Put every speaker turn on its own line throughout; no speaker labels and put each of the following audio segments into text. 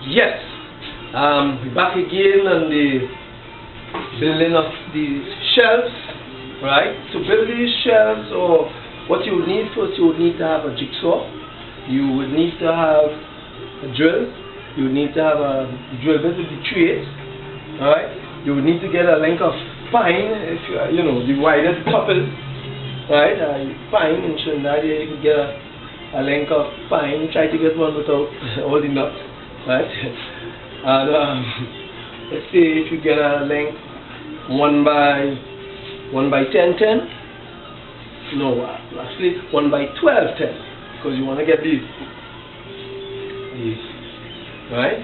Yes, we're back again on the building of these shelves, right? To build these shelves, or what you would need first, you would need to have a jigsaw, you would need to have a drill, you would need to have a drill bit with the trace, alright? You would need to get a length of pine, if you know, the wider the top is, right? Pine in Trinidad, you can get a length of pine. Try to get one without all the nuts, right? And let's say if you get a length 1 by 10, no, actually 1 by 12, 10, because you want to get these, right?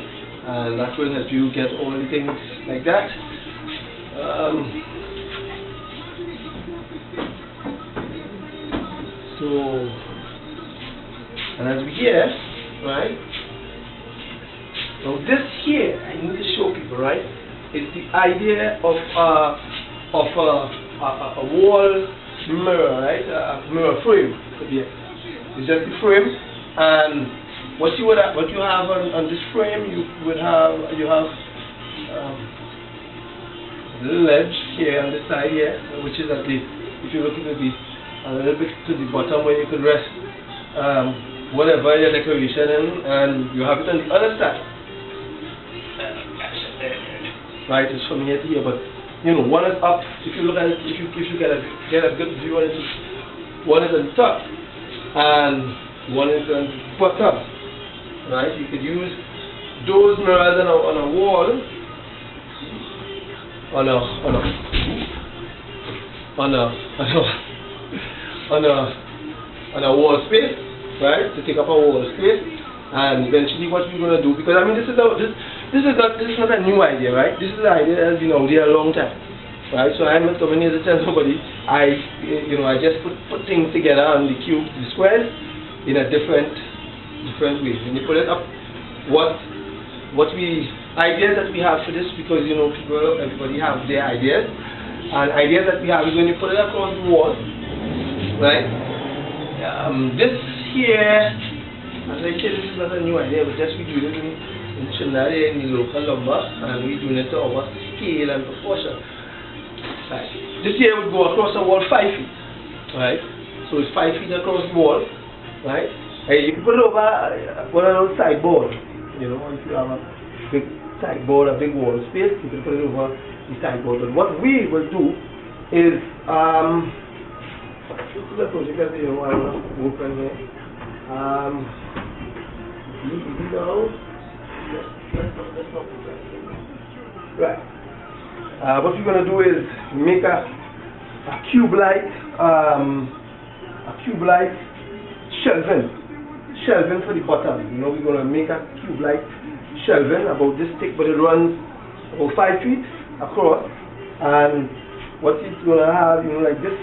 And that will help you get all the things like that. And as we hear, right? Now this here, I need to show people, right? It's the idea of a wall mirror, right? A mirror frame. It's just the frame, and what you have on this frame, you have a little ledge here on the side here, which is at the, if you look, it will be a little bit to the bottom where you could rest whatever your decoration in, and you have it on the other side. Right, it's from here to here, but you know, one is up. If you look at it, if you get a good view on it, one is on top and one is on the bottom. Right, you could use those mirrors on a wall, on a wall space, right? To take up a wall space, and eventually what we're gonna do, because I mean this is not a new idea, right? This is an idea that has been out there a long time, right? So I'm not coming here to tell somebody I just put things together on the cube, the squares, in a different ways. When you put it up, ideas that we have for this, because you know everybody have their ideas, and ideas that we have is when you put it across the wall, right? This here, as I said, this is not a new idea, but just we do it in Trinidad, in the local lumber, and we do it to our scale and proportion. Right. This here would go across the wall 5 feet, right? So it's 5 feet across the wall, right? You can put it over one of those sideboard, you know, if you have a big sideboard, a big wall space, you can put it over the sideboard. But what we will do is, this is a project that you know I want to work on here. Right. What we're gonna do is make a cube-like shelving for the bottom. You know, we're gonna make a cube-like shelving about this thick, but it runs about 5 feet across. And what it's gonna have, you know, like this,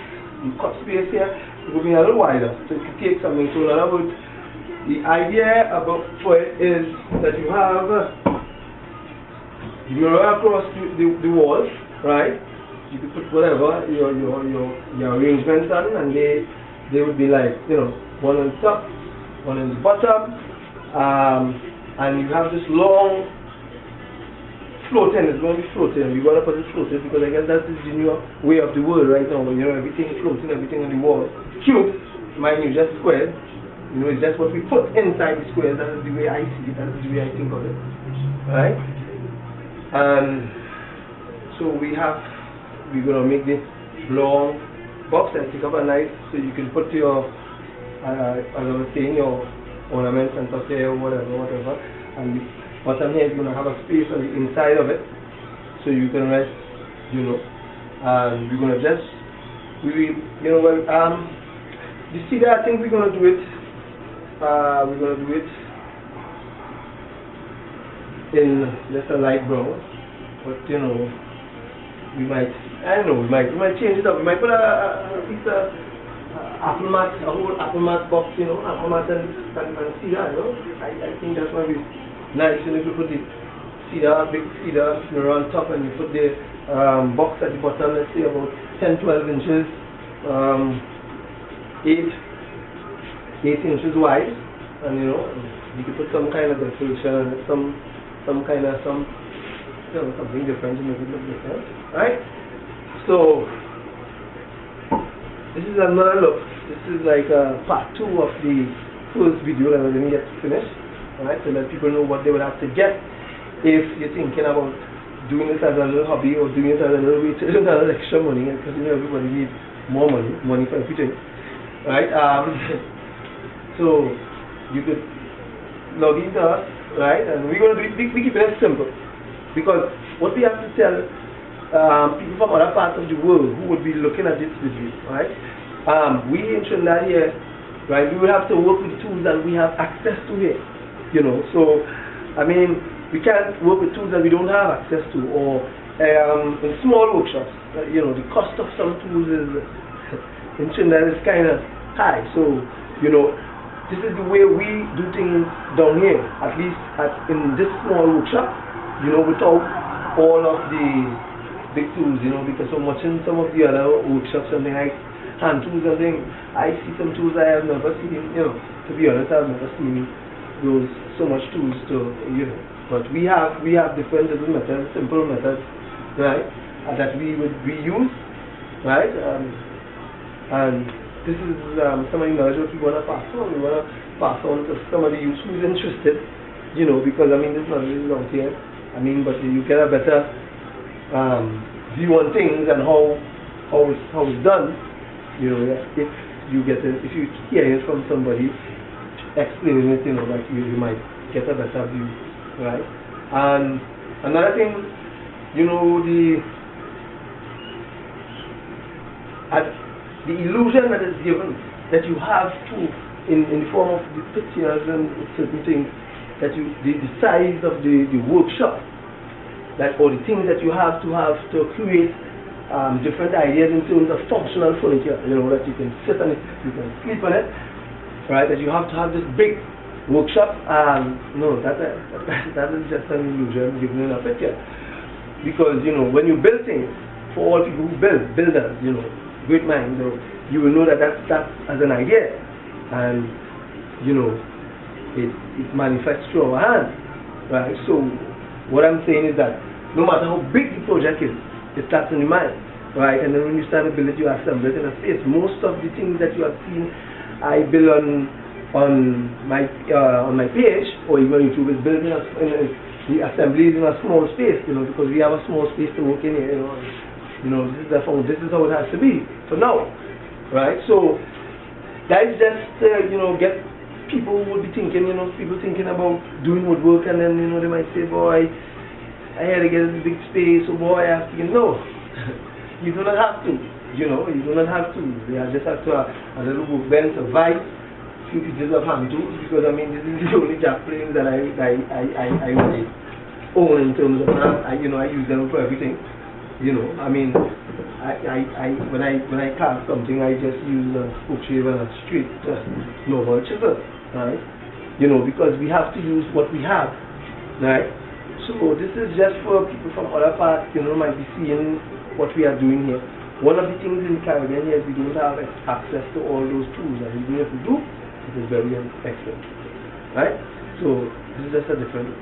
the cut space here, it will be a little wider, so it can take something. So in other words, the idea for it is that you have the mirror across the walls, right? You can put whatever your arrangements on, and they would be like, you know, one on top, one on the bottom, and you have this long floating. It's going to be floating. We want to put it floating because I guess that's the new way of the world right now. You know, everything is floating, everything on the wall. Cube, mind you, just squares. You know, it's just what we put inside the squares. That is the way I see it. That is the way I think of it. Right? And so we're gonna make this long box and take up a knife so you can put your, as I was saying, your ornaments and stuff there, whatever. And the bottom here is gonna have a space on the inside of it, so you can rest, you know. And we're gonna just, the cedar, I think we're gonna do it. We're going to do it in just a light brown, but you know, we might change it up. We might put a piece of apple mat, a whole apple mat box, you know, apple mat and cedar, you know. I think that's going to be nice. And if you put the cedar, big cedar, you know, on top, and you put the box at the bottom, let's say about 10-12 inches, 8 inches wide, and you know, you could put some kind of decoration and some some kind of something different to make it look different, right? So this is another look. This is like part 2 of the first video that I didn't get to finish, right? To let people know what they would have to get if you're thinking about doing this as a little hobby or doing it as a little way to earn a little extra money, because everybody needs more money for everything, right? So you could log into us, right? And we're going to we keep it simple, because what we have to tell people from other parts of the world who would be looking at this video, right? We in Trinidad here, right? We will have to work with the tools that we have access to here, So I mean, we can't work with tools that we don't have access to, or in small workshops. The cost of some tools is in Trinidad is kind of high. So this is the way we do things down here, at least in this small workshop. Without all of the big tools. Because so much in some of the other workshops, something like hand tools and things, I see some tools I have never seen. To be honest, I've never seen those so much tools to But we have different little methods, simple methods, right, that we use, right, and this is some of the knowledge that we want to pass on. We want to pass on to somebody who's interested, because I mean this knowledge is out here. I mean, but you get a better view on things and how it's done. If you hear it from somebody explaining it, like you might get a better view. Right, and another thing, the illusion that is given, that you have to, in the form of the pictures and certain things, that the size of the workshop, or the things that you have to create different ideas in terms of functional furniture, that you can sit on it, you can sleep on it, right? That you have to have this big workshop. No, that is just an illusion given in a picture. Because when you build things, for all people who builders, great minds, you will know that that's as an idea, and it manifests through our hands, right? So what I'm saying is that no matter how big the project is, it starts in the mind, right? And then when you start to build it, you assemble it in a space. Most of the things that you have seen, I build on my page, or even on YouTube, is building the assemblies in a small space, because we have a small space to work in here, this is how it has to be for now, right? So that is just get people who would be thinking, people thinking about doing woodwork, and then they might say, boy, I had to get a big space, so boy, I have to no. You do not have to, you do not have to. You just have to have a little workbench, a vice, few pieces of hand tools, because I mean this is the only jack planes that I really own in terms of I use them for everything. I mean when I cast something, I just use a spoke shave and a straight normal chisel, right? Because we have to use what we have, right? So this is just for people from other parts, might be seeing what we are doing here. One of the things in the Caribbean here is we don't have access to all those tools, and even if we do, it is very excellent, right? So this is just a different